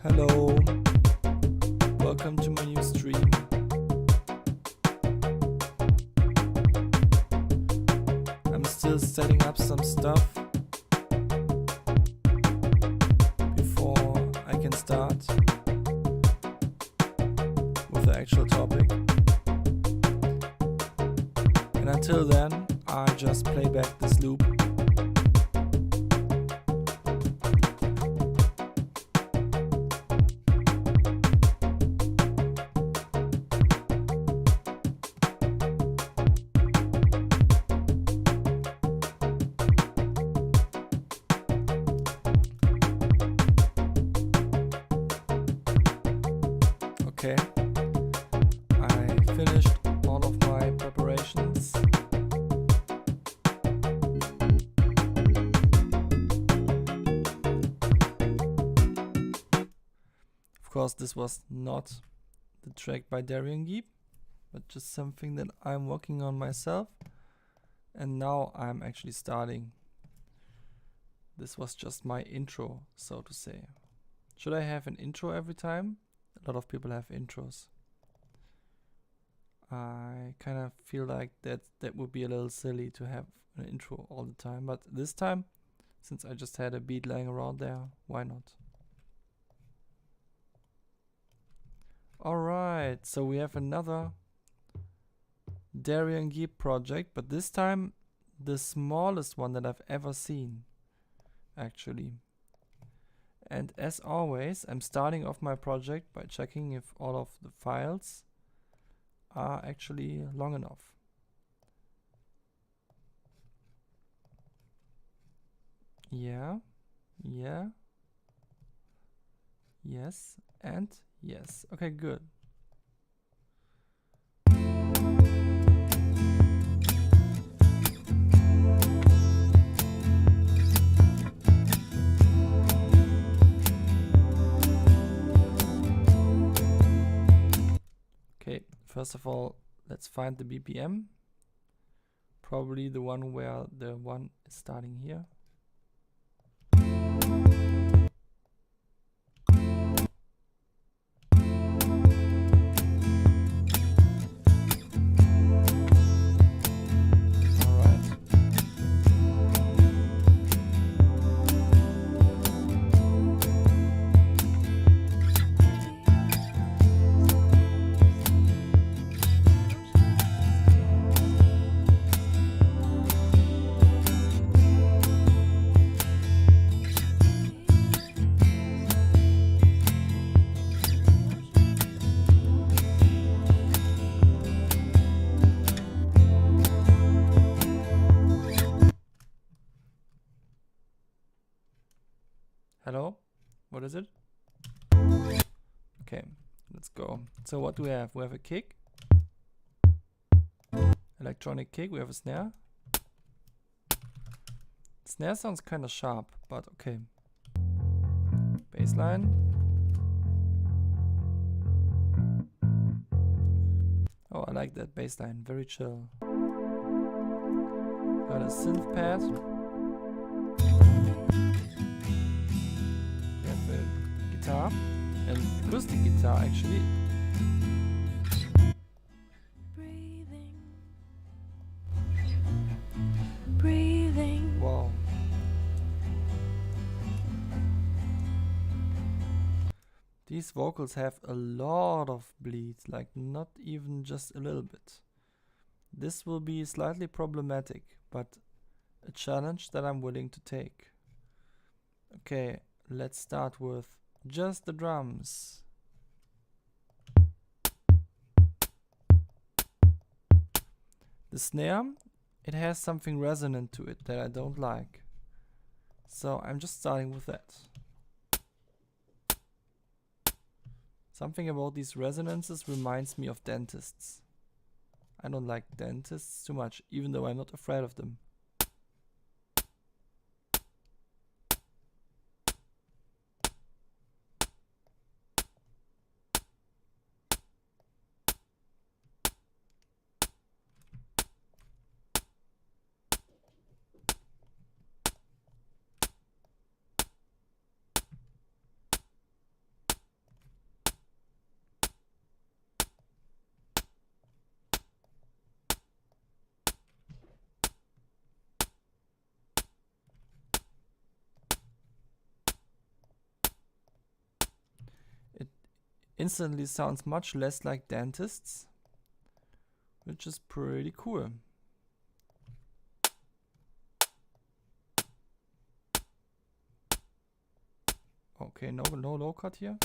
Hello, welcome to my new stream. I'm still setting up some stuff before I can start with the actual topic. And until then, I just play back this loop. Okay, I finished all of my preparations. Of course, this was not the track by Darien Geep, but just something that I'm working on myself. And now I'm actually starting. This was just my intro, so to say. Should I have an intro every time? A lot of people have intros. I kind of feel like that would be a little silly to have an intro all the time, but this time, since I just had a beat lying around there, why not? Alright, so we have another Darien Geep project, but this time the smallest one that I've ever seen, actually. And as always, I'm starting off my project by checking if all of the files are actually long enough. Yeah, yes, and yes. Okay, good. Okay, first of all, let's find the BPM. Probably the one where the one is starting here. Hello? What is it? Okay, let's go. So what do we have? We have a kick. Electronic kick. We have a snare. Snare sounds kind of sharp, but okay. Bass line. Oh, I like that bass line. Very chill. Got a synth pad. Guitar, an acoustic guitar actually. Breathing. Wow. These vocals have a lot of bleed, like not even just a little bit. This will be slightly problematic, but a challenge that I'm willing to take. Okay, let's start with just the drums. The snare, it has something resonant to it that I don't like. So I'm just starting with that. Something about these resonances reminds me of dentists. I don't like dentists too much, even though I'm not afraid of them. instantly sounds much less like dentists, which is pretty cool. Okay, no low cut here.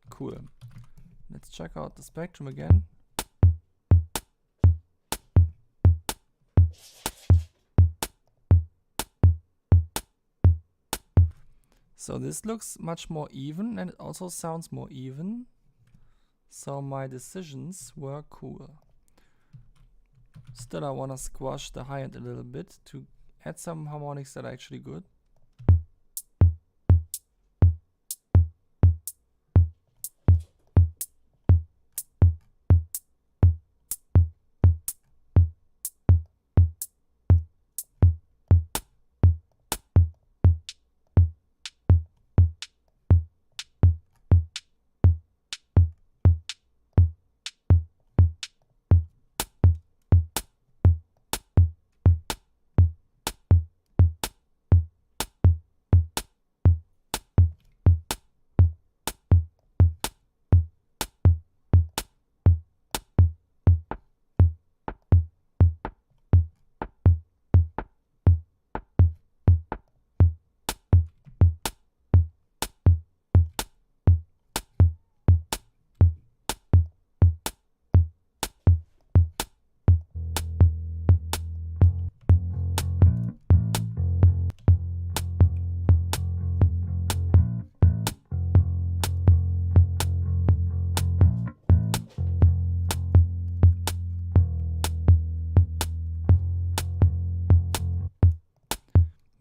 Cool. Let's check out the spectrum again. So this looks much more even, and it also sounds more even. So my decisions were cool. Still, I want to squash the high end a little bit to add some harmonics that are actually good.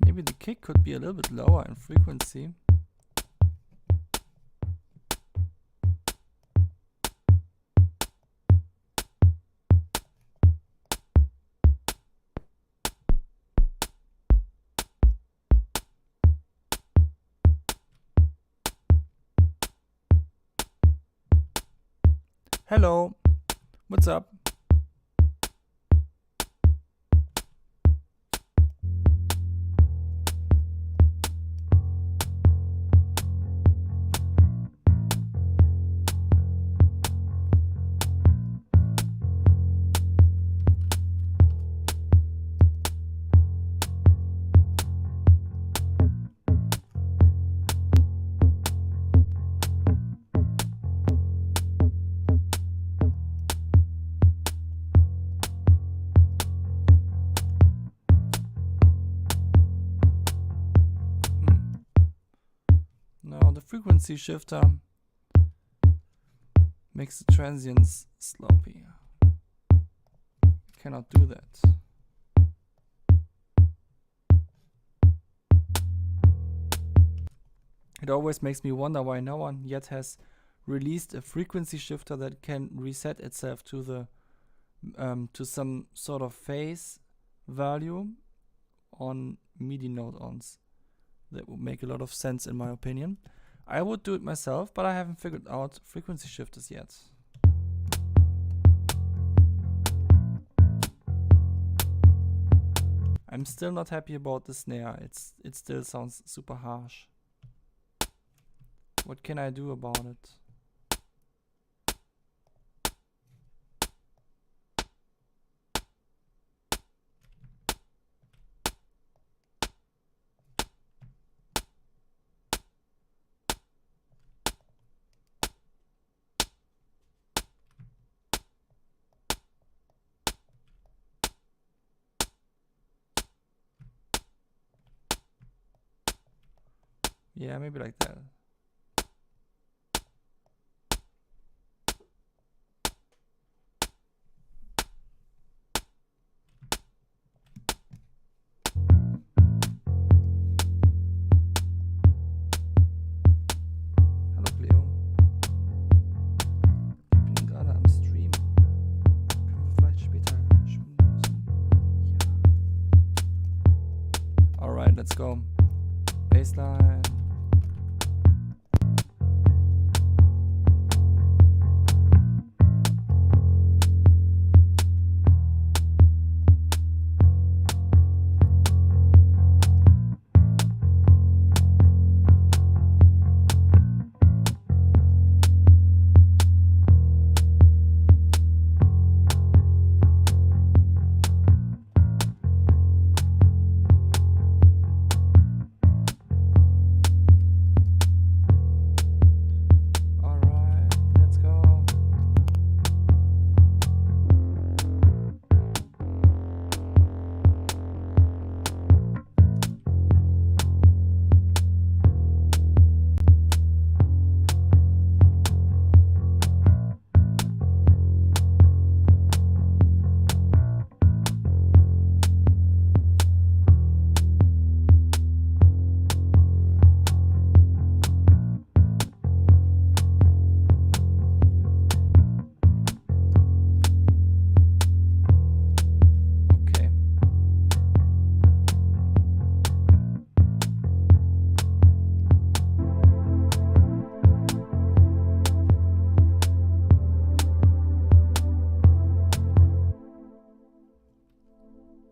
Maybe the kick could be a little bit lower in frequency. Hello, what's up? Now the frequency shifter makes the transients sloppy. Cannot do that. It always makes me wonder why no one yet has released a frequency shifter that can reset itself to the to some sort of phase value on MIDI node-ons. That would make a lot of sense in my opinion. I would do it myself, but I haven't figured out frequency shifters yet. I'm still not happy about the snare. It still sounds super harsh. What can I do about it? Yeah, maybe like that. Hallo Cleo. Ich bin gerade am Stream. Können wir vielleicht später schmusen? Ja. Alright, let's go. Baseline.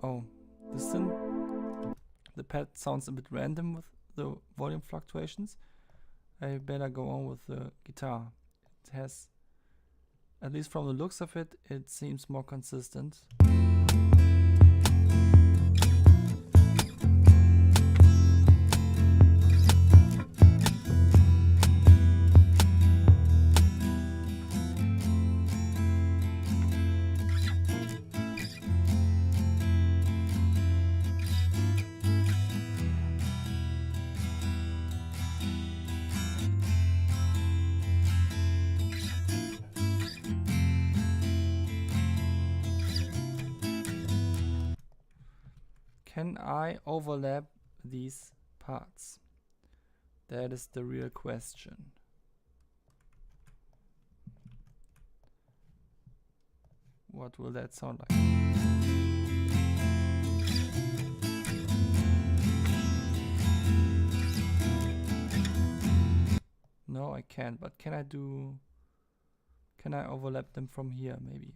Oh, the pad sounds a bit random with the volume fluctuations. I better go on with the guitar. It has, at least from the looks of it, it seems more consistent. Can I overlap these parts? That is the real question. What will that sound like? No, I can't, but can I overlap them from here maybe?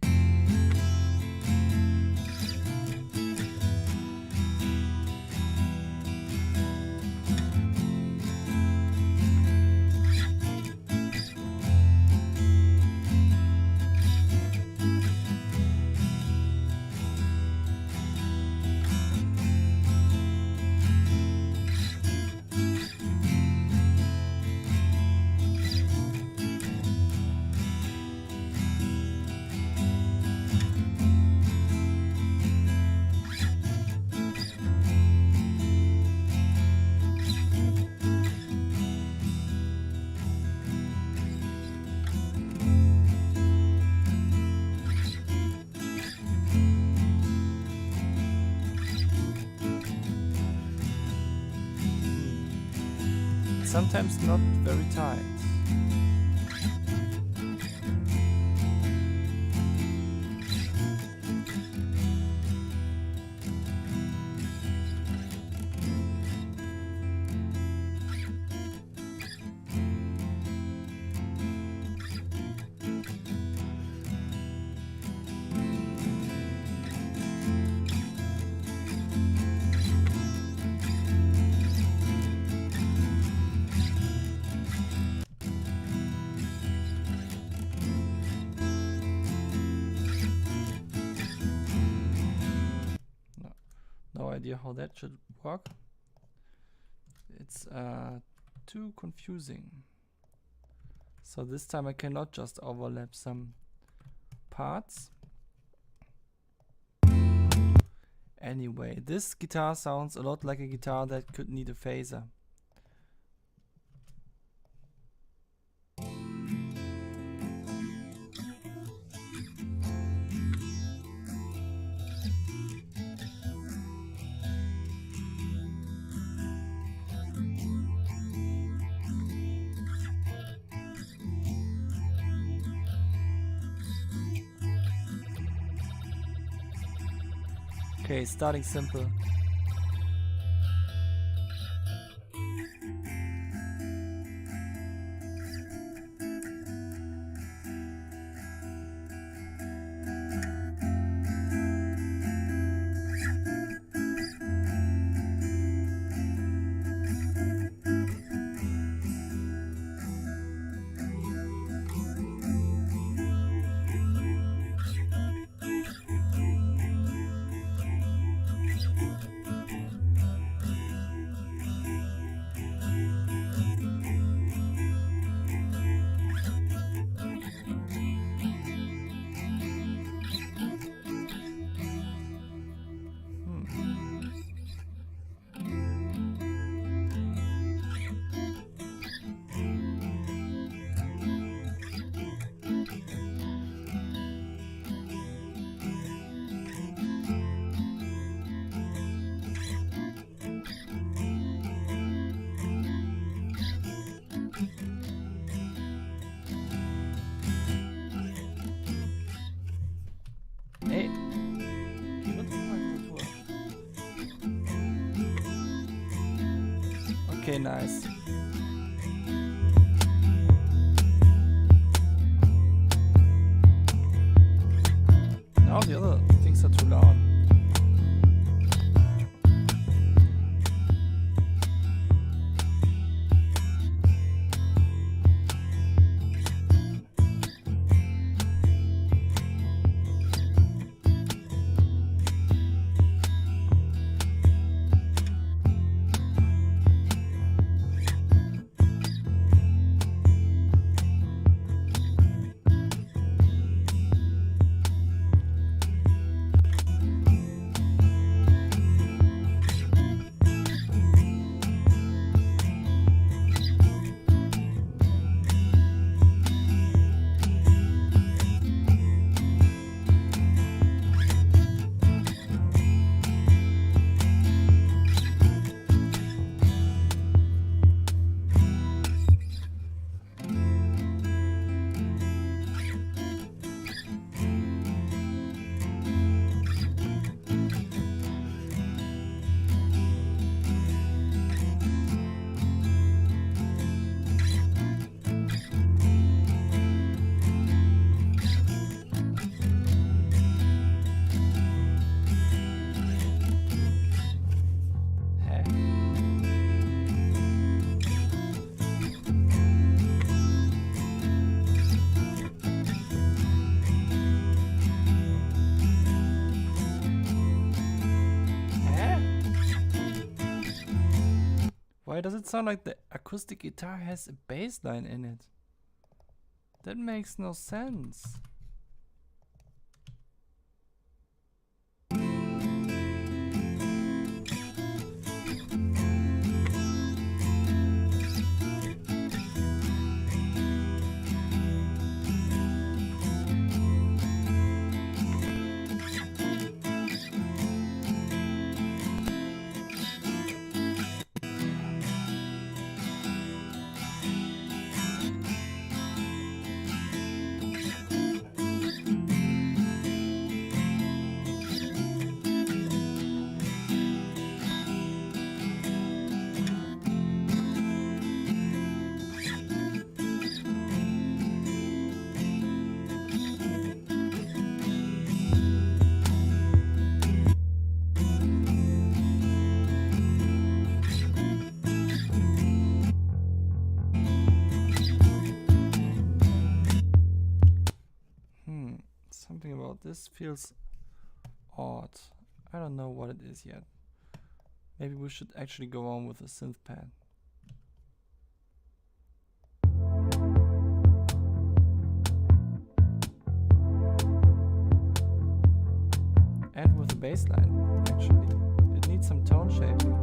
Sometimes not very tight. No idea how that should work. It's too confusing. So this time I cannot just overlap some parts. Anyway, this guitar sounds a lot like a guitar that could need a phaser. Okay, starting simple. Hey, wie wird das mal Tour? Okay, nice. Now the other things are too loud. Why does it sound like the acoustic guitar has a bass line in it? That makes no sense. Something about this feels odd. I don't know what it is yet. Maybe we should actually go on with the synth pad. And with the bass line, actually. It needs some tone shaping.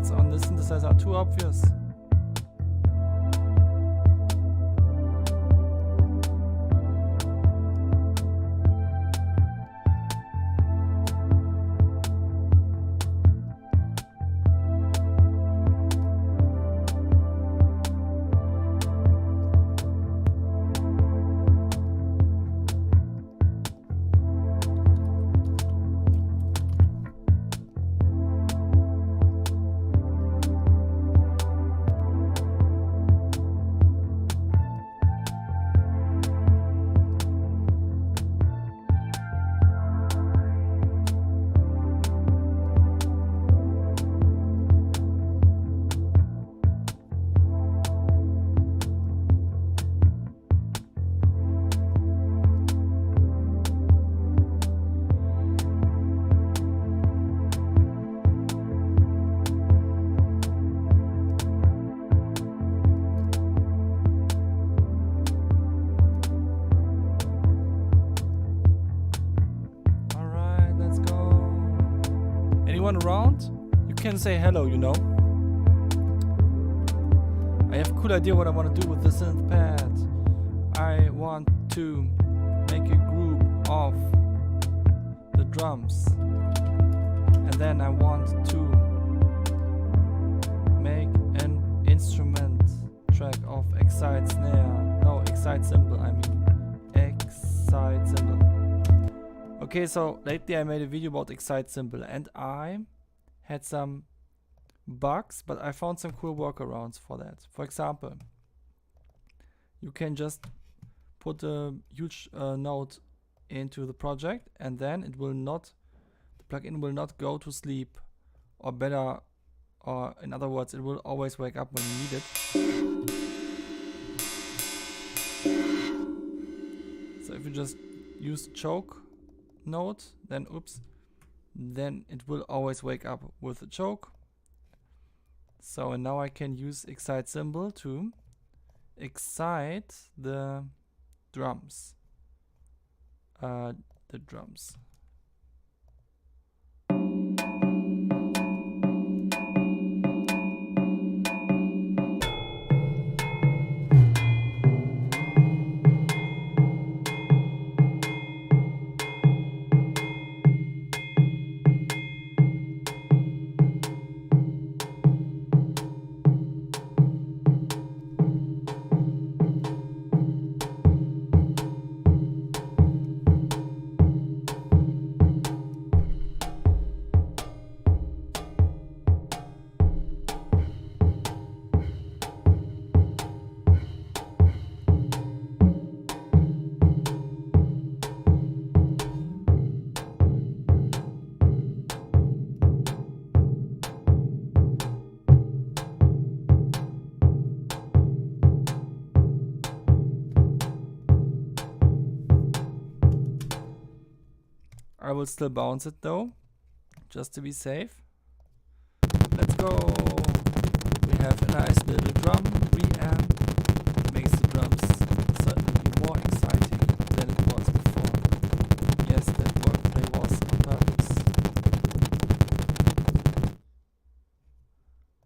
shortcuts on this synthesizer are too obvious. Around, you can say hello, you know. I have a cool idea what I want to do with the synth pad. I want to make a group of the drums, and then I want to make an instrument track of excite snare. No, excite cymbal, I mean excite cymbal. Okay, so lately I made a video about excite cymbal and I had some bugs, but I found some cool workarounds for that. For example, you can just put a huge node into the project, and then it will not, the plugin will not go to sleep, or better, or in other words, it will always wake up when you need it. So if you just use the choke node, then then it will always wake up with a choke. So, and now I can use excite cymbal to excite the drums. I will still bounce it though, just to be safe. Let's go! We have a nice little drum reamp. It makes the drums certainly more exciting than it was before. Yes, that wordplay was on purpose.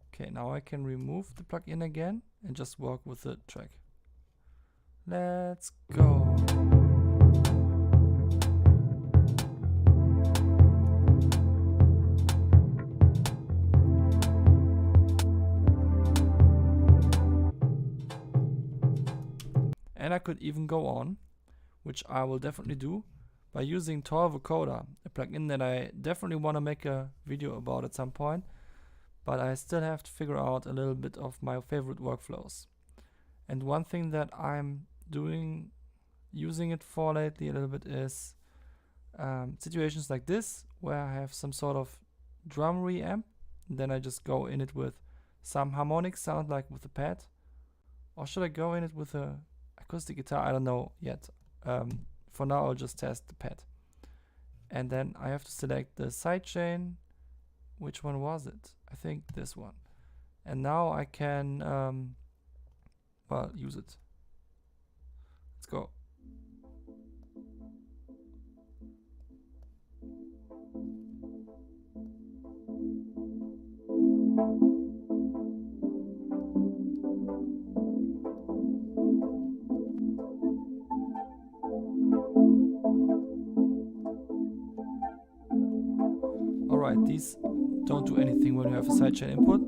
Okay, now I can remove the plugin again and just work with the track. Let's go! And I could even go on, which I will definitely do, by using Tor Vocoder, a plugin that I definitely want to make a video about at some point, but I still have to figure out a little bit of my favorite workflows. And one thing that I'm using it for lately a little bit is situations like this, where I have some sort of drum reamp, and then I just go in it with some harmonic sound like with the pad, or should I go in it with a acoustic guitar? I don't know yet. For now I'll just test the pad. And then I have to select the sidechain. Which one was it? I think this one. And now I can well, use it. Let's go. Alright, these don't do anything when you have a sidechain input.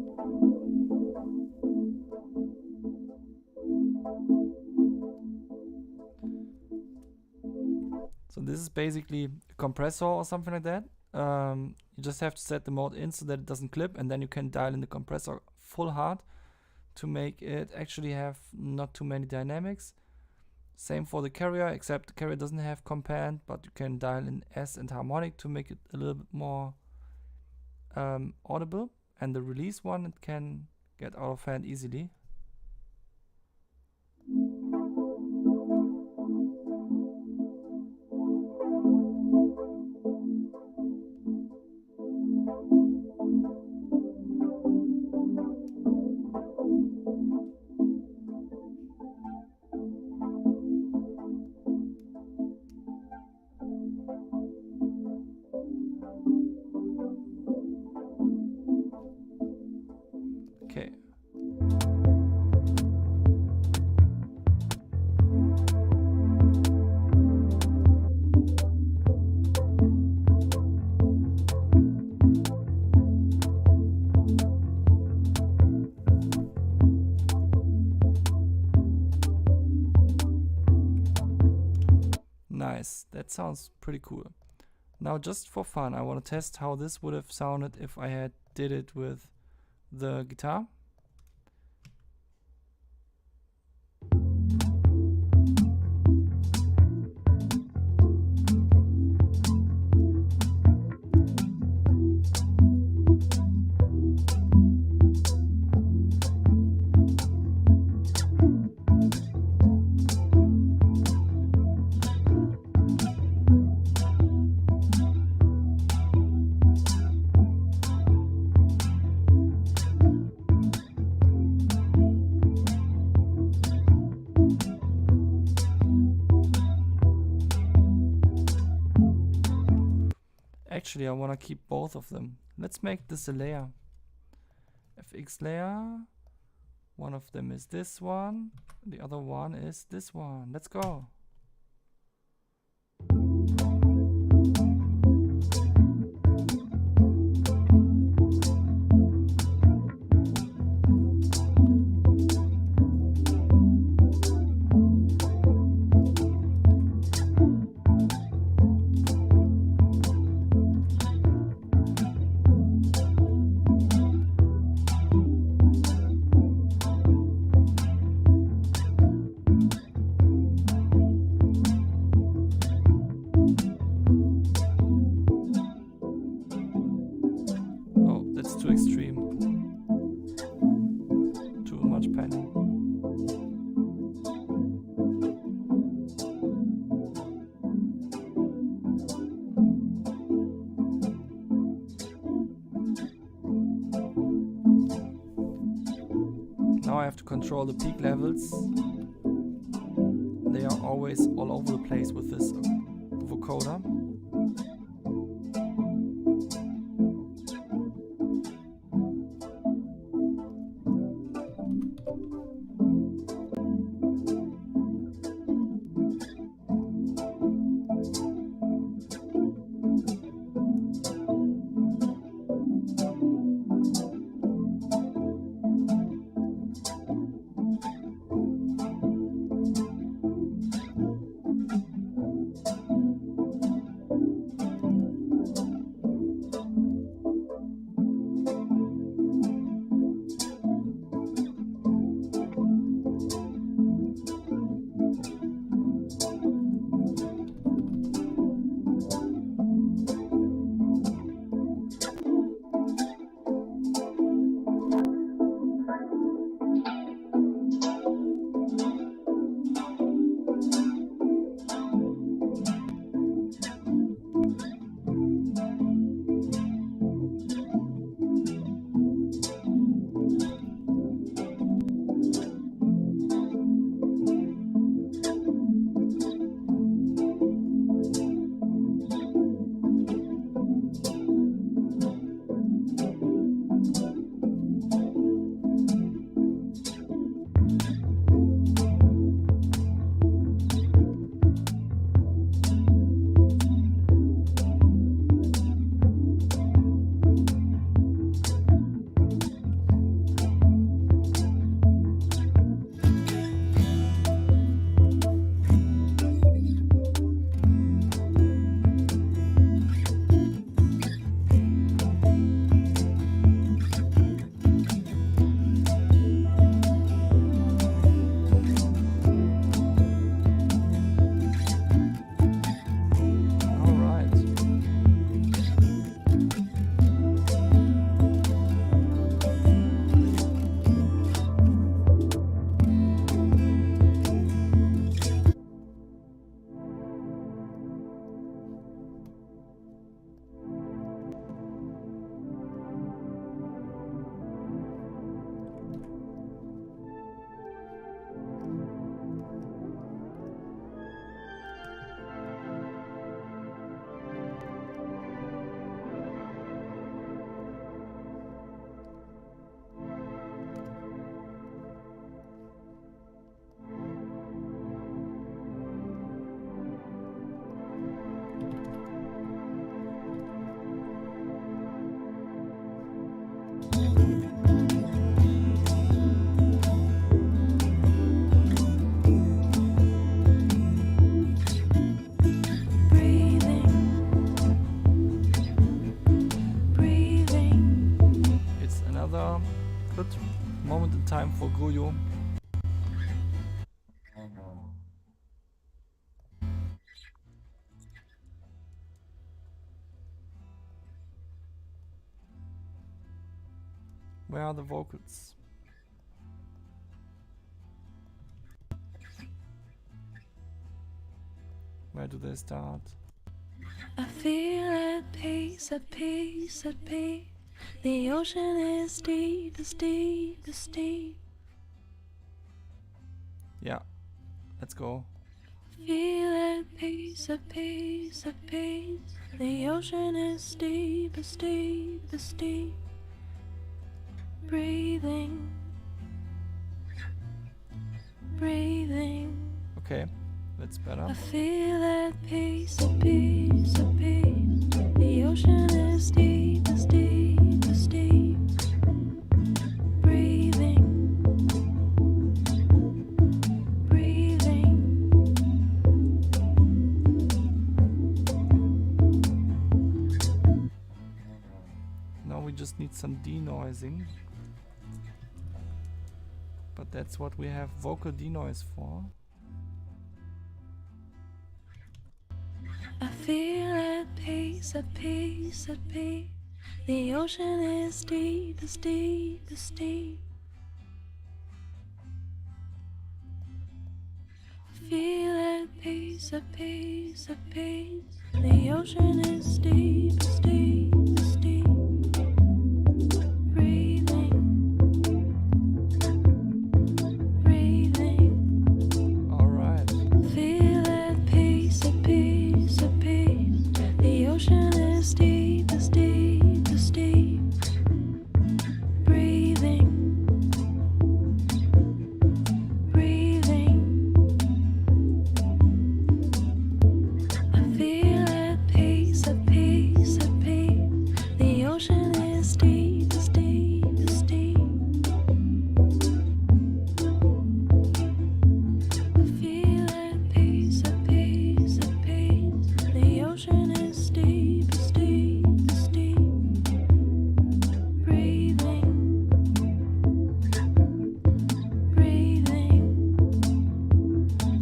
So this is basically a compressor or something like that. You just have to set the mode in so that it doesn't clip, and then you can dial in the compressor full hard to make it actually have not too many dynamics. Same for the carrier, except the carrier doesn't have compand, but you can dial in S and harmonic to make it a little bit more audible. And the release one, it can get out of hand easily. Okay. Nice, that sounds pretty cool. Now just for fun, I want to test how this would have sounded if I had did it with the guitar. Actually, I want to keep both of them. Let's make this a layer. FX layer. One of them is this one. The other one is this one. Let's go. Too extreme. Too much panning. Now I have to control the peak levels. They are always all over the place with this vocoder. Goyo. Where are the vocals? Where do they start? I feel at peace, at peace, at peace. The ocean is deep, as deep, as deep. Yeah, let's go. Feel at peace, at peace, at peace. The ocean is deep, as deep, as deep. Breathing, breathing. Okay, that's better. I feel at peace, at peace, at peace. The ocean is deep, as deep, as deep. Breathing, breathing. Now we just need some denoising. But that's what we have vocal denoise for. I feel at peace, at peace, at peace. The ocean is deep, as deep, as deep. Feel at peace, at peace, at peace. The ocean is deep, as deep, as deep. Breathing, breathing. Alright. Feel at peace, at peace, at peace. The ocean is deep, as deep, as deep. Breathing, breathing. I feel at peace, at peace, at peace. The ocean is deep, as deep, as deep. I feel at peace, at peace, at peace. The ocean is deep, as deep, as deep. Breathing, breathing.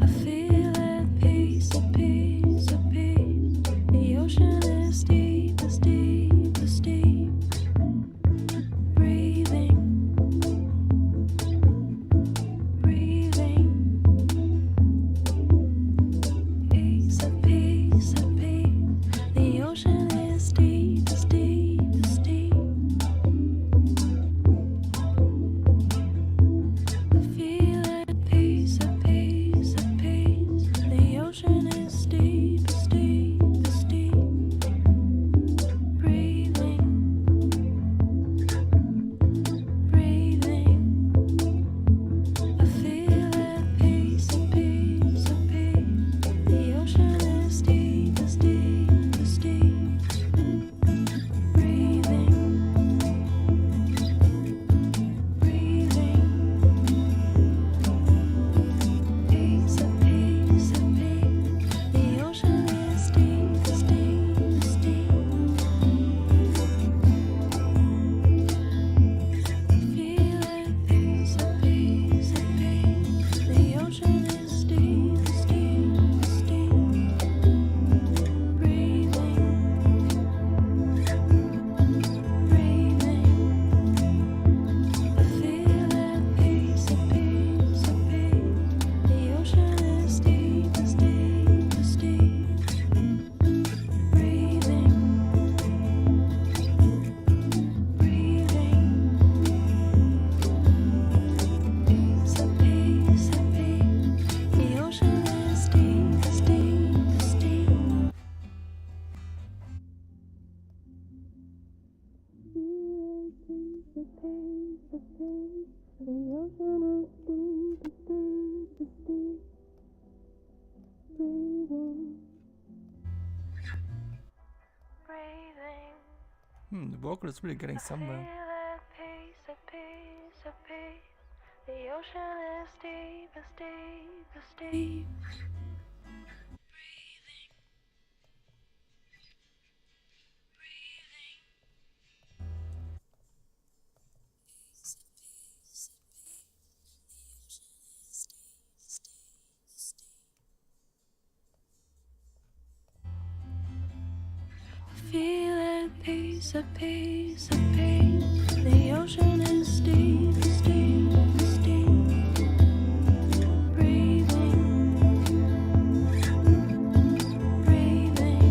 I feel at peace, at peace, at peace. The ocean is deep, as deep, as deep. Breathing, breathing. Peace, at peace, at peace. The ocean is deep, as deep, as deep. I feel at peace, at peace, at peace. The ocean is deep, as deep, as deep. Breathing, breathing. I feel at peace, at peace, at peace. The ocean is deep, as deep, as deep. Breathing, breathing. Peace, at peace, at peace. The ocean is deep, as deep, as deep. Feel at peace, at peace, at peace. The ocean is deep, as deep, as deep. Breathing, breathing. I feel at peace, at peace, at peace. The ocean is deep, as deep, as deep. Breathing, breathing. Peace, at peace, at peace. The ocean is deep, as deep, as deep. Peace, at peace, at peace. The ocean is deep, as deep, as deep. Breathing, breathing. The vocal is really getting somewhere. Feel at peace, at peace, at peace. The ocean is deep, as deep, as deep. Breathing, breathing. Peace, at peace, at peace. peace, a peace, a peace. The ocean is deep, is deep, is deep. Breathing, breathing.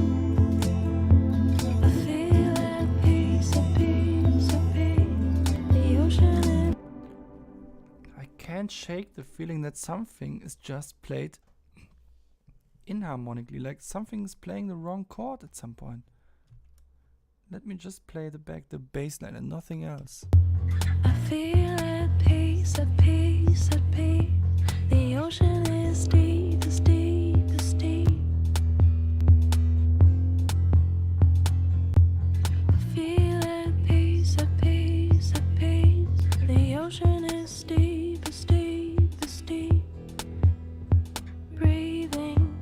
I feel at peace, a peace, a peace. The ocean is. I can't shake the feeling that something is just played inharmonically, like something is playing the wrong chord at some point. Let me just play the bass line and nothing else. I feel at peace, at peace, at peace. The ocean is deep, is deep, is deep. I feel at peace, at peace, at peace. The ocean is deep, is deep, is deep. Breathing,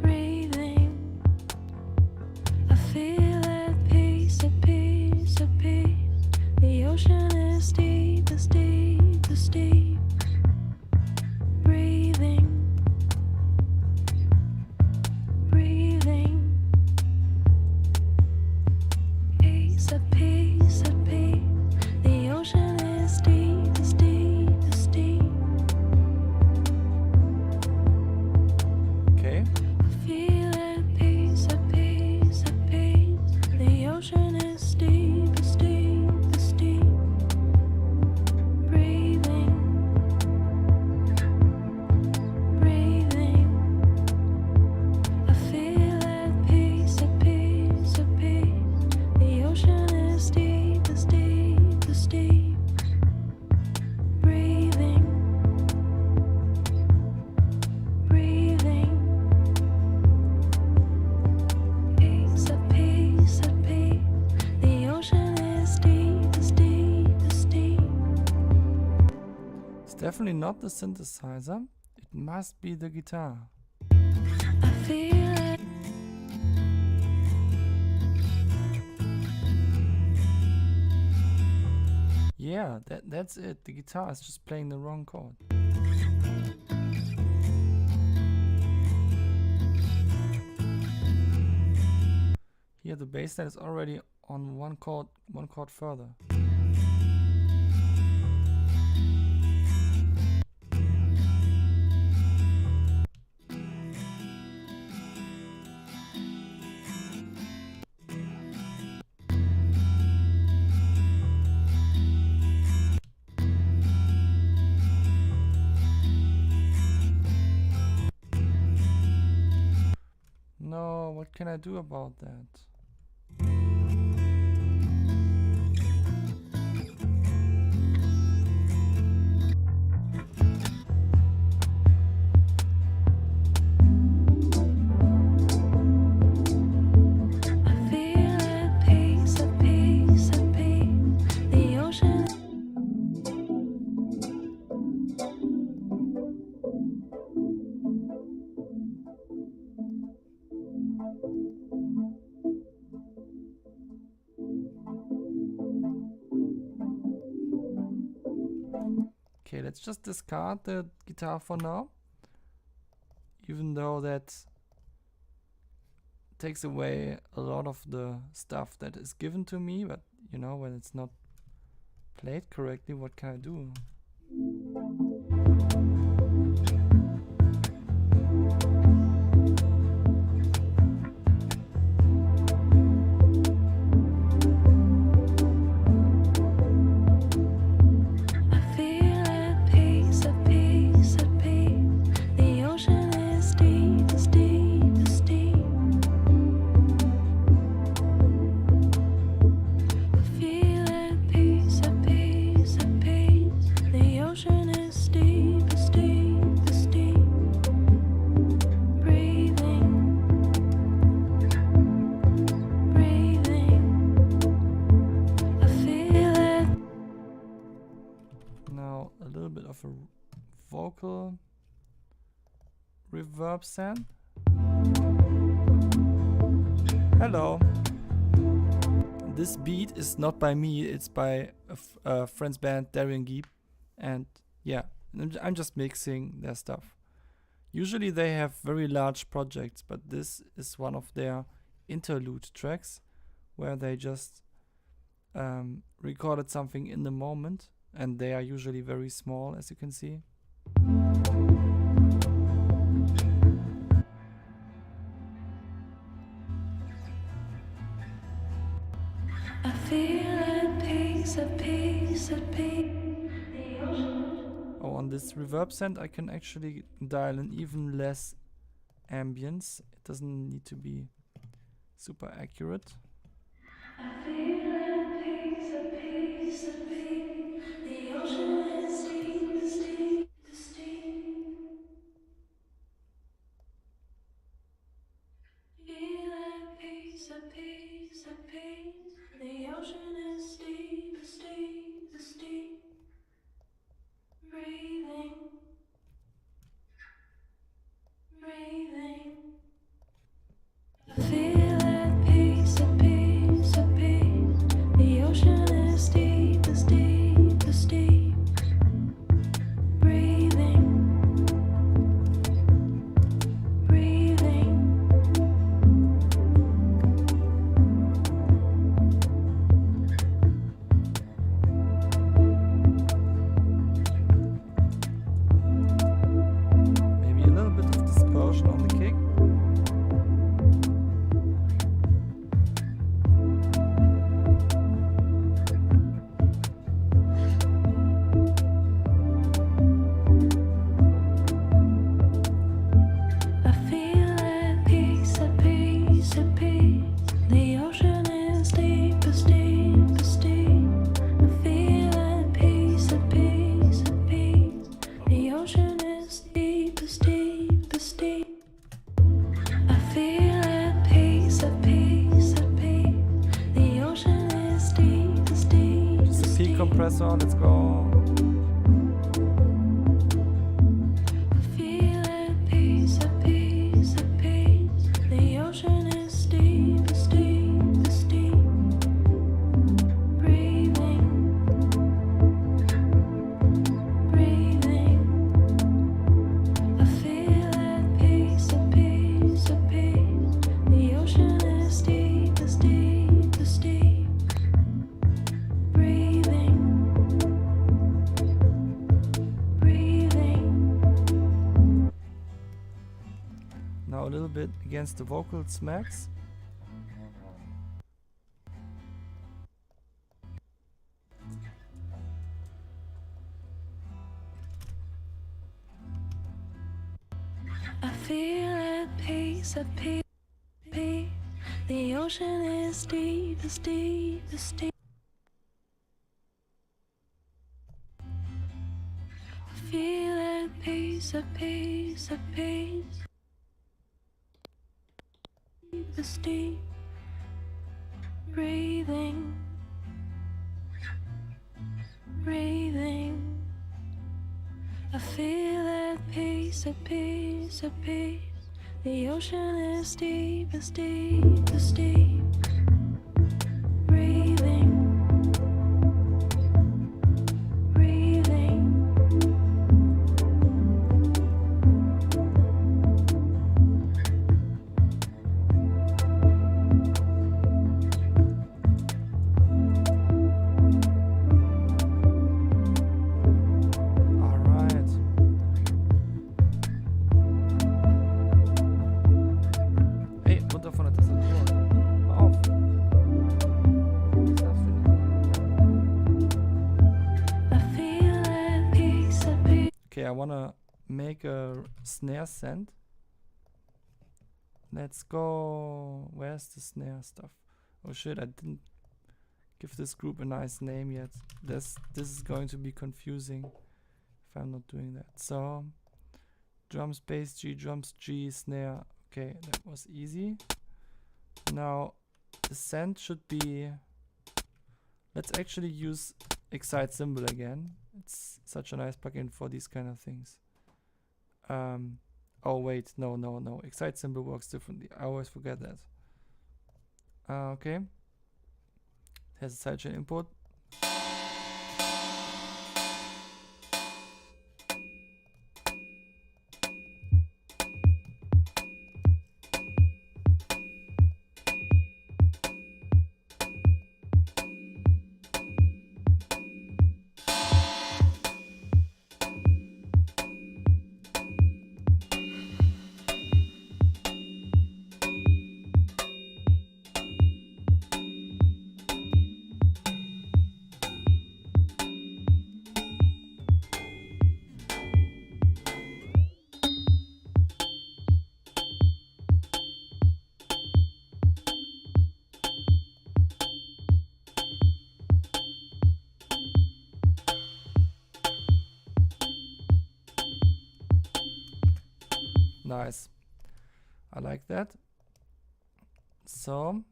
breathing. I feel at peace, at peace, at peace. The ocean is deep, is deep, is deep. Breathing, breathing. Peace, at peace, at peace. The ocean is deep, is deep, is deep. Okay. I feel at peace, at peace, at peace. The ocean is deep, is deep, is deep. Breathing, breathing. I feel at peace, at peace, at peace. The ocean is deep, is deep, is deep. Breathing, breathing. Peace, at peace, at peace. The ocean is deep, is deep, is deep. It's definitely not the synthesizer. It must be the guitar. I feel it. Yeah, that's it. The guitar is just playing the wrong chord. Here the bass line is already on one chord further. No, what can I do about that? I feel at peace, at peace, at peace. The ocean. Okay, let's just discard the guitar for now. Even though that takes away a lot of the stuff that is given to me, but you know, when it's not played correctly, what can I do? I feel at peace, at peace, at peace. The ocean is deep, is deep, is deep. I feel at peace, at peace, at peace. The ocean is deep, is deep, is deep. Breathing, breathing. I feel it. Now a little bit of a vocal reverb sound. Hello. This beat is not by me, it's by a friend's band, Darien Geep. And yeah, I'm just mixing their stuff. Usually they have very large projects, but this is one of their interlude tracks where they just recorded something in the moment, and they are usually very small, as you can see. I feel at peace, at peace, at peace. Oh, on this reverb send I can actually dial in even less ambience. It doesn't need to be super accurate. I feel at peace, at peace, at peace. The ocean is deep, is deep, is deep. Feel at peace, at peace, at peace. The ocean is deep, is deep, is deep. Breathing, breathing. I feel at peace, at peace, at peace. The ocean is deep, is deep, is deep. Breathing, breathing. Maybe a little bit of dispersion on the kick. I feel at peace, at peace, at peace. The ocean is deep, is deep, is deep. I feel at peace, at peace, at peace. The ocean is deep, is deep, is deep. I feel at peace, at peace, at peace. The ocean is deep, is deep, Just a is peak deep. compressor, let's go. I feel at peace, at peace, at peace. The ocean is deep, is deep, is deep. Breathing, breathing. I feel at peace, at peace, at peace. The ocean is deep, is deep, is deep. Breathing, breathing. Now a little bit against the vocal smacks. I feel at peace, at peace, peace. The ocean is deep, is deep, is deep. I feel at peace, at peace, at peace. Deep is deep. Breathing, breathing. I feel at peace, at peace, at peace. The ocean is deep, is deep, is deep. Breathing, breathing. All right. Hey, runter von der Tastatur. Hör auf. Was darfst du nicht? I feel at peace, at peace. Okay, I wanna make a snare send. Let's go. Where's the snare stuff? Oh shit, I didn't give this group a nice name yet. This is going to be confusing if I'm not doing that. So drums, bass, G, drums, G, snare. Okay, that was easy. Now the send should be, let's actually use Excite Symbol again. It's such a nice plugin for these kind of things. Oh wait, no. Excite Symbol works differently. I always forget that. Okay. It has a sidechain input. Nice. I like that. So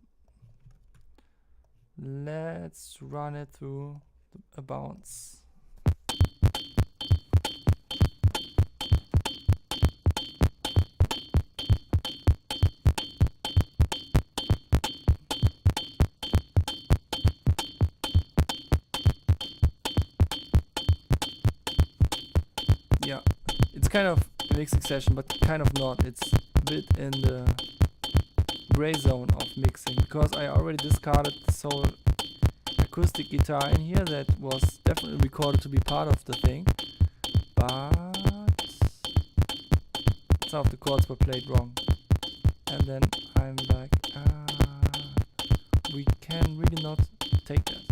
let's run it through a bounce. Yeah, it's kind of a mixing session, but kind of not. It's a bit in the gray zone of mixing, because I already discarded this whole acoustic guitar in here that was definitely recorded to be part of the thing, but some of the chords were played wrong. And then I'm like, we can really not take that,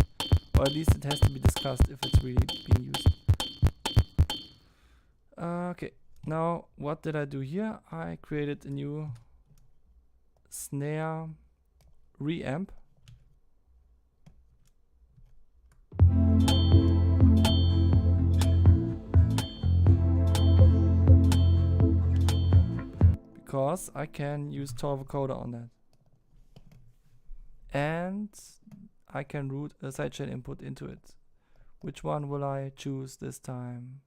or at least it has to be discussed if it's really being used. Okay, now what did I do here? I created a new snare reamp. Because I can use Tor vocoder on that. And I can route a sidechain input into it. Which one will I choose this time?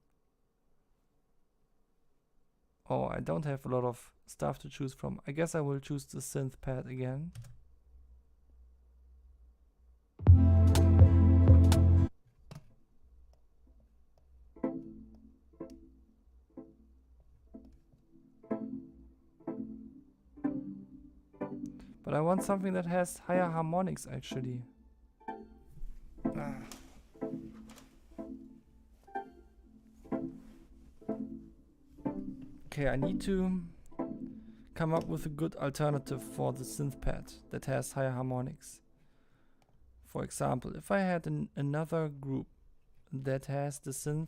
Oh, I don't have a lot of stuff to choose from. I guess I will choose the synth pad again. But I want something that has higher harmonics actually. Okay, I need to come up with a good alternative for the synth pad that has higher harmonics. For example, if I had another group that has the synth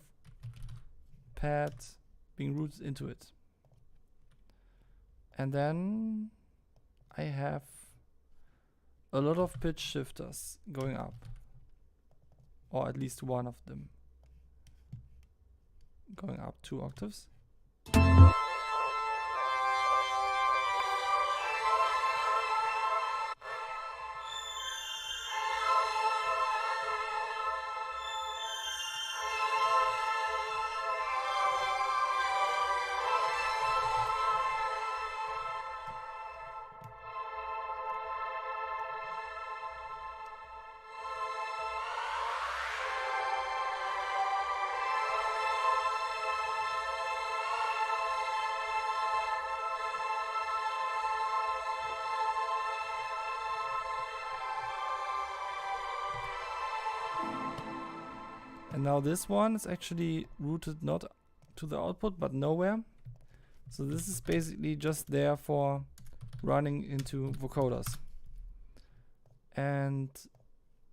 pad being routed into it, and then I have a lot of pitch shifters going up, or at least one of them going up 2 octaves. And now this one is actually routed not to the output but nowhere. So this is basically just there for running into vocoders. And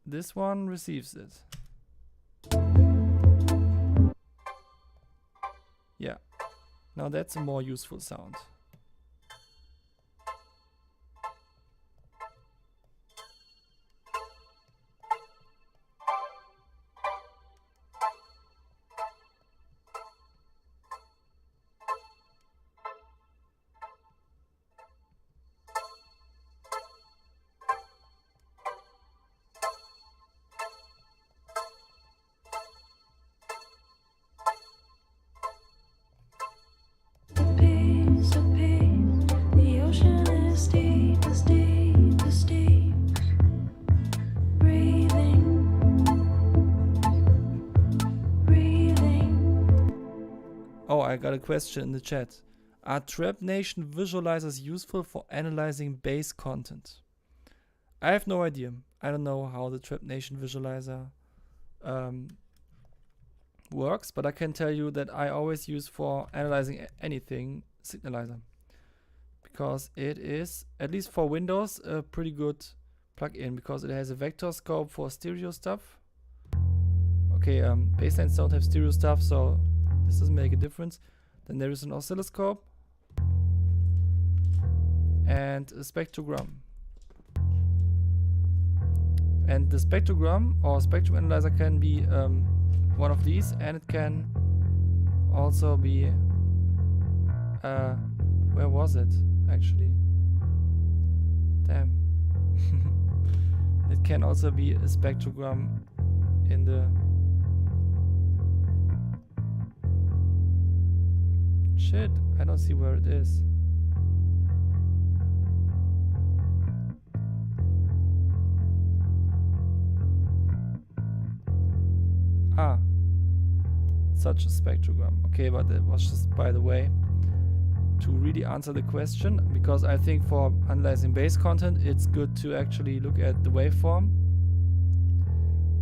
this one receives it. Yeah. Now that's a more useful sound. Peace of peace, the ocean is deep, as deep, as deep. Breathing, breathing. Oh, I got a question in the chat. Are Trap Nation visualizers useful for analyzing bass content? I have no idea. I don't know how the Trap Nation visualizer works, but I can tell you that I always use for analyzing anything Signalizer, because it is, at least for Windows, a pretty good plugin, because it has a vector scope for stereo stuff. Okay, basslines don't have stereo stuff, so this doesn't make a difference. Then there is an oscilloscope and a spectrogram. And the spectrogram or spectrum analyzer can be one of these, and it can also be a Where was it, actually? Damn. It can also be a spectrogram in the... Shit, I don't see where it is. Ah. Such a spectrogram. Okay, but it was just by the way to really answer the question, because I think for analyzing base content it's good to actually look at the waveform,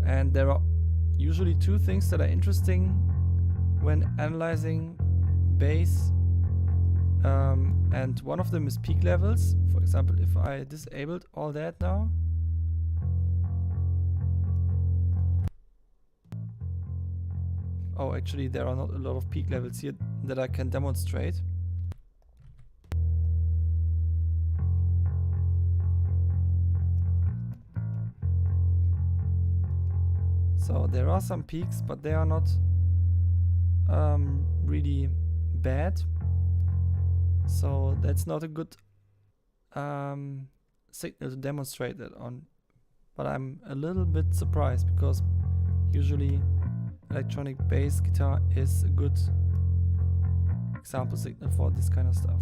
and there are usually two things that are interesting when analyzing base, and one of them is peak levels. For example, if I disabled all that now, oh, actually there are not a lot of peak levels here that I can demonstrate. So there are some peaks, but they are not really bad. So that's not a good signal to demonstrate that on. But I'm a little bit surprised, because usually electronic bass guitar is a good example signal for this kind of stuff.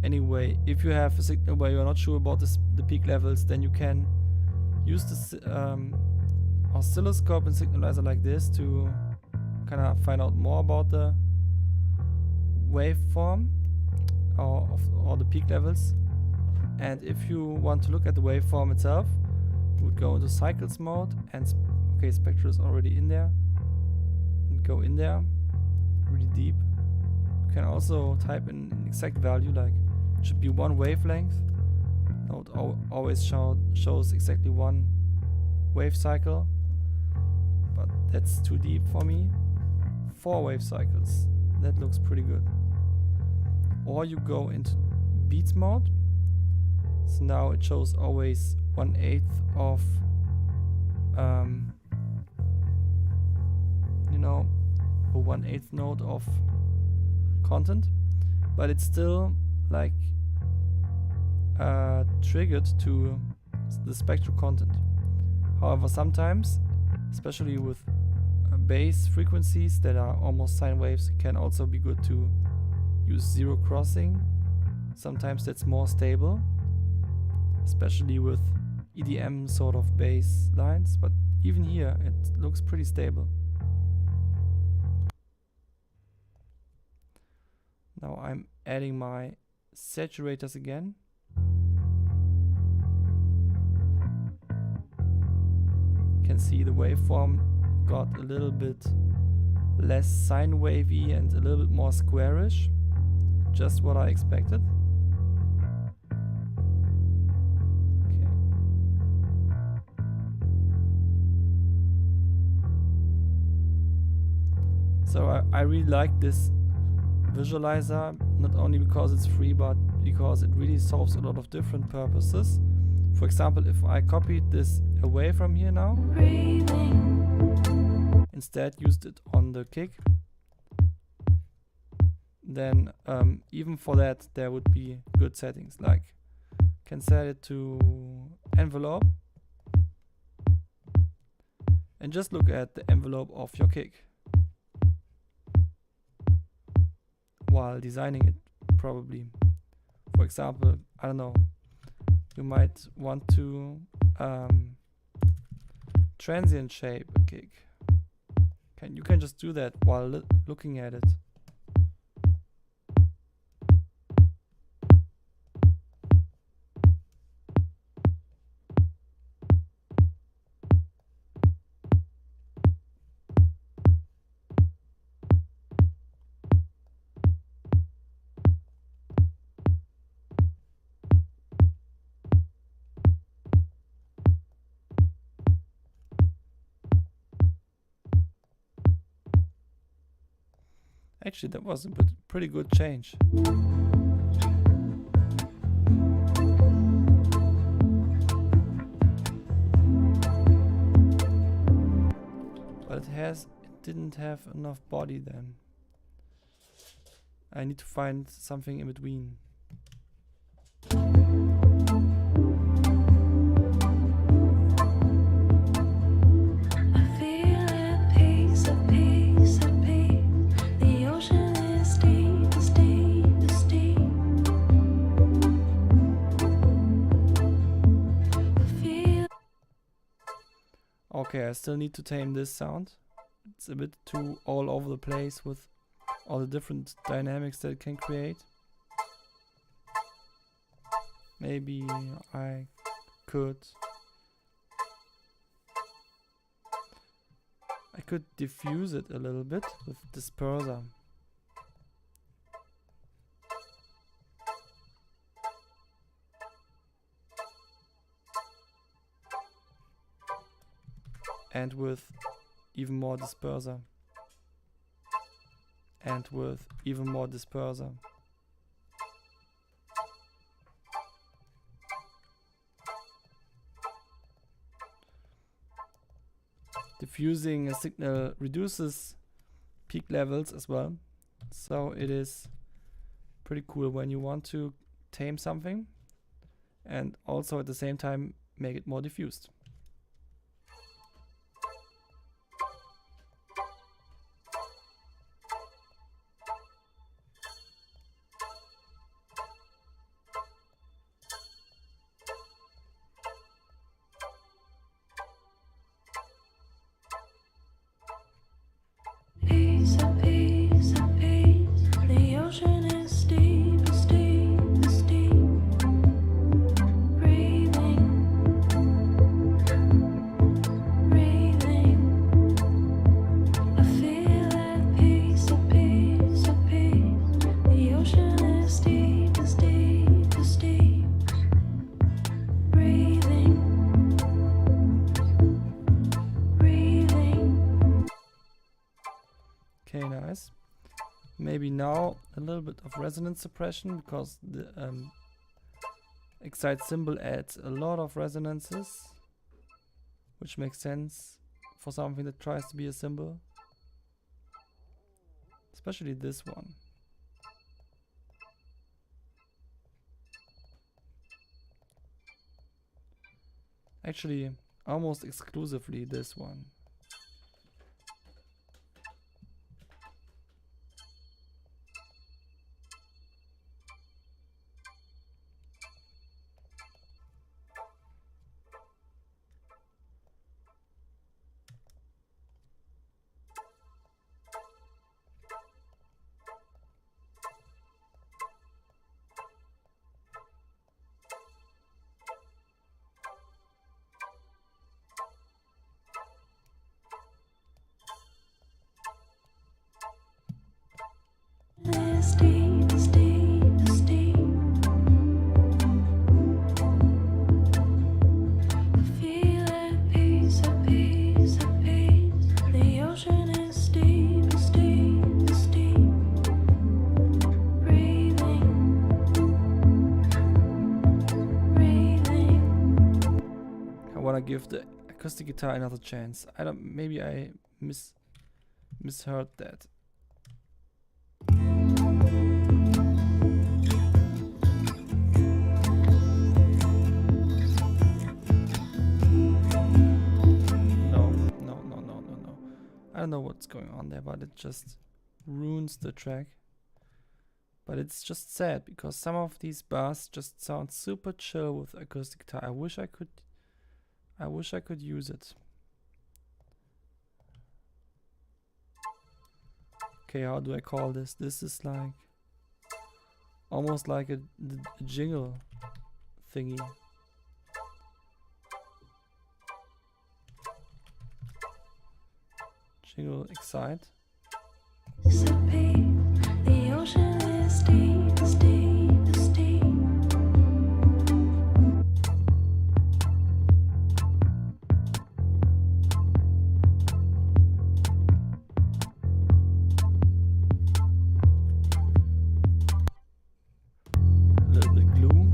Anyway, if you have a signal where you're not sure about the peak levels, then you can use this oscilloscope and signalizer like this to kind of find out more about the waveform or the peak levels. And if you want to look at the waveform itself, you would go into cycles mode, and okay, spectral is already in there, and go in there really deep. You can also type in an exact value, like it should be 1 wavelength. Now it always shows exactly 1 wave cycle, but that's too deep for me. 4 wave cycles, that looks pretty good. Or you go into beats mode, so now it shows always 1/8 of you know, a 1/8 note of content, but it's still like triggered to the spectral content. However, sometimes, especially with bass frequencies that are almost sine waves, it can also be good to use zero crossing. Sometimes that's more stable, especially with EDM sort of bass lines, but even here it looks pretty stable. Now I'm adding my saturators again. You can see the waveform got a little bit less sine wavy and a little bit more squarish. Just what I expected. Okay. So I really like this visualizer, not only because it's free, but because it really solves a lot of different purposes. For example, if I copied this away from here now, instead used it on the kick, then even for that there would be good settings, like can set it to envelope and just look at the envelope of your kick while designing it. Probably, for example, I don't know, you might want to transient shape a kick. You can just do that while looking at it. Actually, that was a pretty good change. But it didn't have enough body then. I need to find something in between. I feel at peace, at peace, at peace. The ocean is deep, is deep, is deep. I feel Okay, I still need to tame this sound. It's a bit too all over the place with all the different dynamics that it can create. Maybe I could diffuse it a little bit with disperser. And with even more disperser. And with even more disperser. Diffusing a signal reduces peak levels as well, so it is pretty cool when you want to tame something and also at the same time make it more diffused. peace, at peace, at peace. The ocean is deep, is deep, is deep. Breathing, breathing. I feel at peace, at peace, at peace. The ocean is deep, is deep, is deep. Breathing, breathing. Okay, nice. Maybe now a little bit of resonance suppression because the excite symbol adds a lot of resonances, which makes sense for something that tries to be a symbol. Especially this one. Actually, almost exclusively this one. Is deep, is deep, is deep. I feel at peace, at peace, at peace. The ocean is deep, is deep, is deep. Breathing, breathing. I wanna give the acoustic guitar another chance. Maybe I misheard that. No. I don't know what's going on there, but it just ruins the track. But it's just sad because some of these bars just sound super chill with acoustic guitar. I wish I could use it. Okay, how do I call this? This is like almost like a jingle thingy. Jingle excite. The ocean is deep, is deep, is deep. A little bit glue.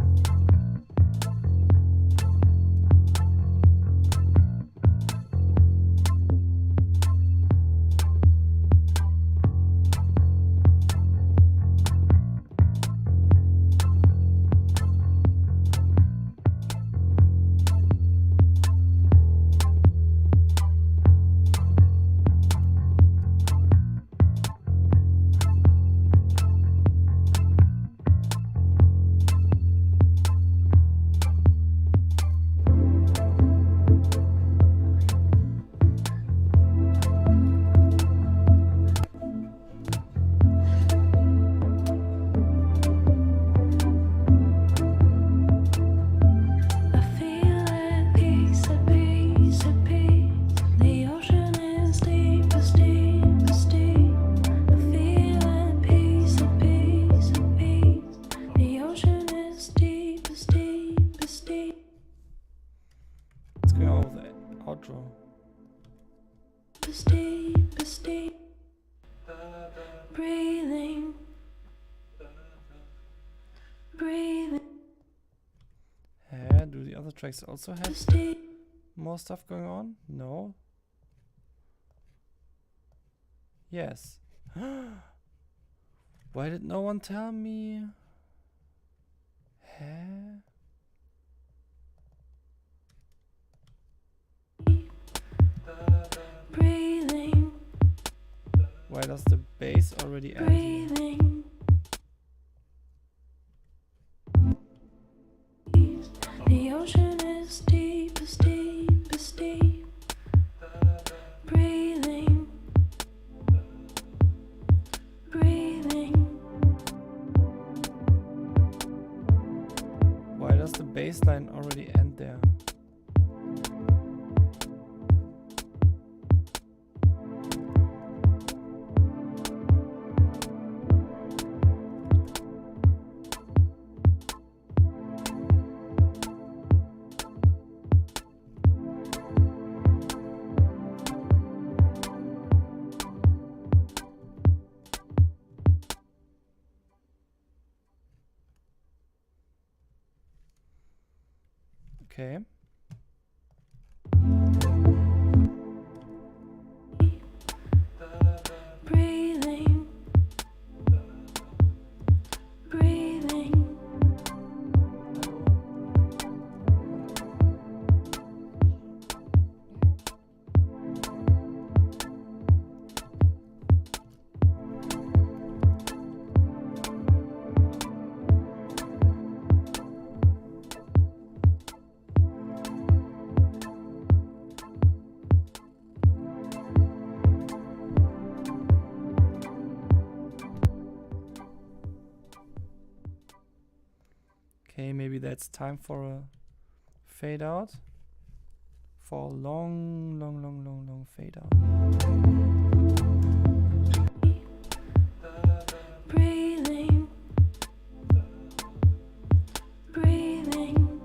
breathing Do the other tracks also have deep. more stuff going on? No. Yes. Why did no one tell me? Breathing, Why does the bass already end here? breathing. The ocean is deep, as deep, as deep. Breathing, breathing. Why does the bass line already end there? Okay. Breathing, breathing. Okay, maybe that's time for a fade out. For a long, long, long, long, long fade out. Breathing, breathing.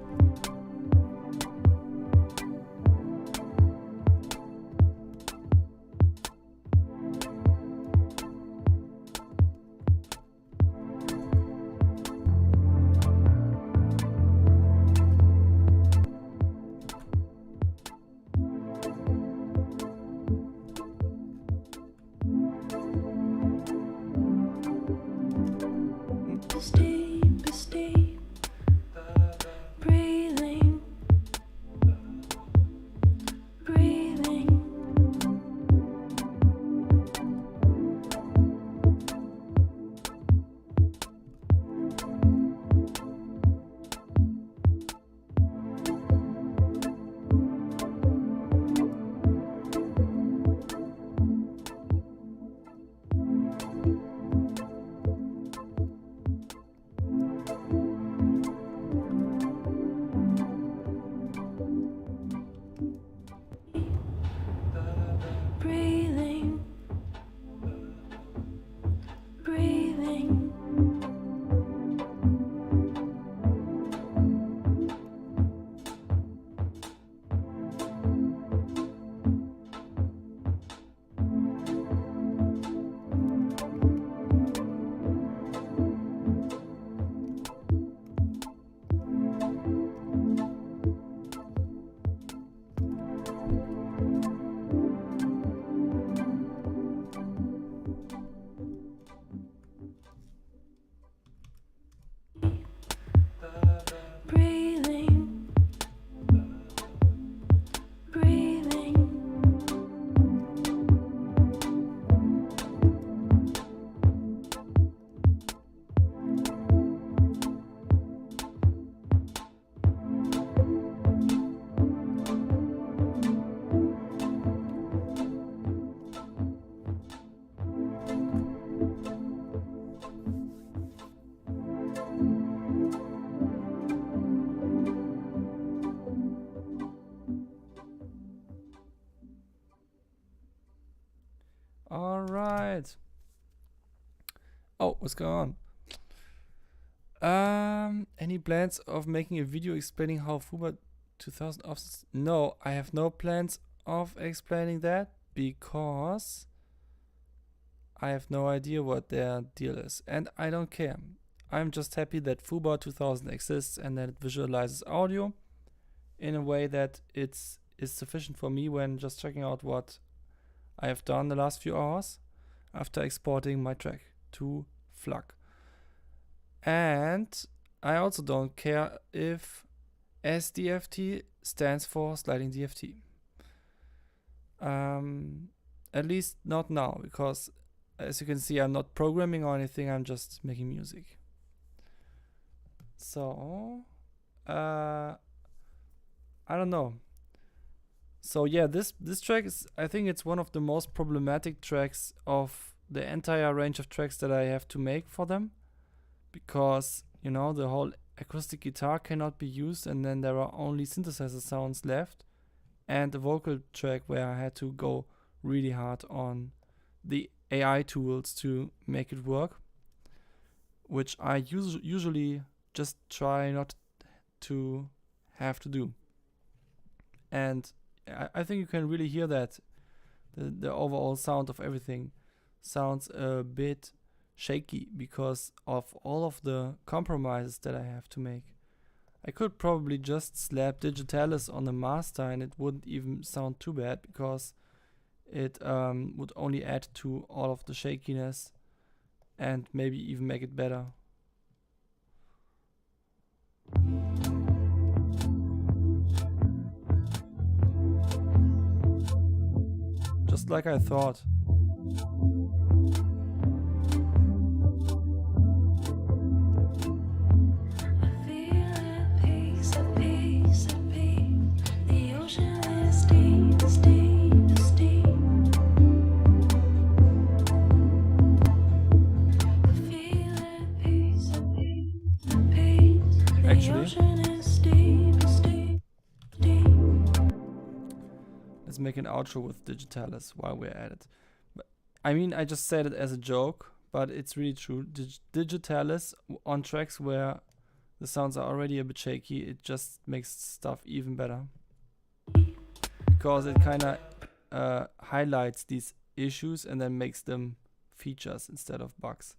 As deep, as deep. Breathing, breathing. Breathing, breathing. Breathing, breathing. Alright. Oh, what's going on? Any plans of making a video explaining how Fuba 2000 offsets? No, I have no plans of explaining that because I have no idea what their deal is and I don't care. I'm just happy that Fubar 2000 exists and that it visualizes audio in a way that is sufficient for me when just checking out what I have done the last few hours after exporting my track to FLAC. And I also don't care if SDFT stands for sliding DFT. At least not now, because as you can see, I'm not programming or anything, I'm just making music. So, I don't know. So yeah, this track is, I think it's one of the most problematic tracks of the entire range of tracks that I have to make for them, because you know, the whole acoustic guitar cannot be used, and then there are only synthesizer sounds left, and a vocal track where I had to go really hard on the AI tools to make it work, which I usually just try not to have to do. And I think you can really hear that the overall sound of everything sounds a bit shaky because of all of the compromises that I have to make. I could probably just slap Digitalis on the master and it wouldn't even sound too bad, because it would only add to all of the shakiness and maybe even make it better. Just like I thought. Let's make an outro with Digitalis while we're at it. But, I mean, I just said it as a joke, but it's really true. Digitalis on tracks where the sounds are already a bit shaky, it just makes stuff even better, because it kind of highlights these issues and then makes them features instead of bugs.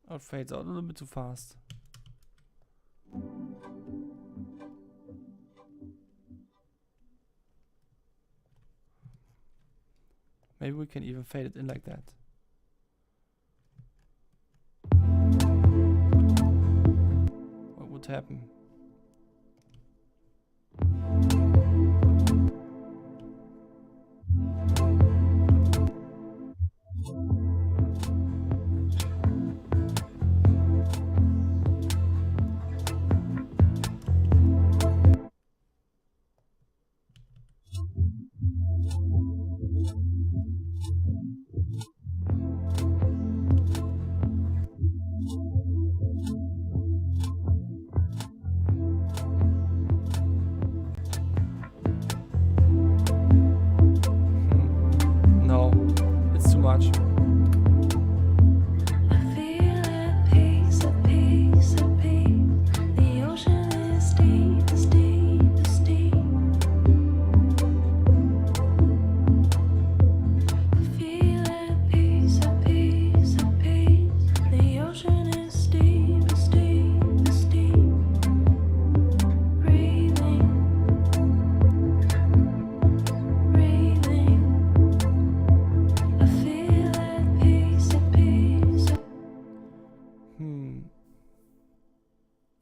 It fades out a little bit too fast. Maybe we can even fade it in like that. What would happen? Much.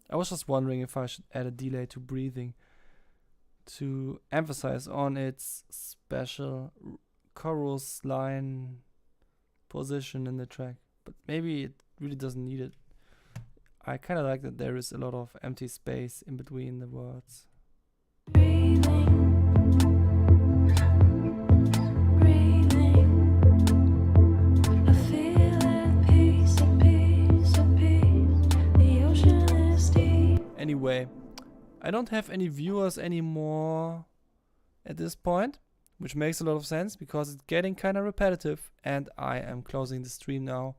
I was just wondering if I should add a delay to breathing to emphasize on its special chorus line position in the track, but maybe it really doesn't need it. I kind of like that there is a lot of empty space in between the words. Breathing. I don't have any viewers anymore at this point, which makes a lot of sense because it's getting kind of repetitive, and I am closing the stream now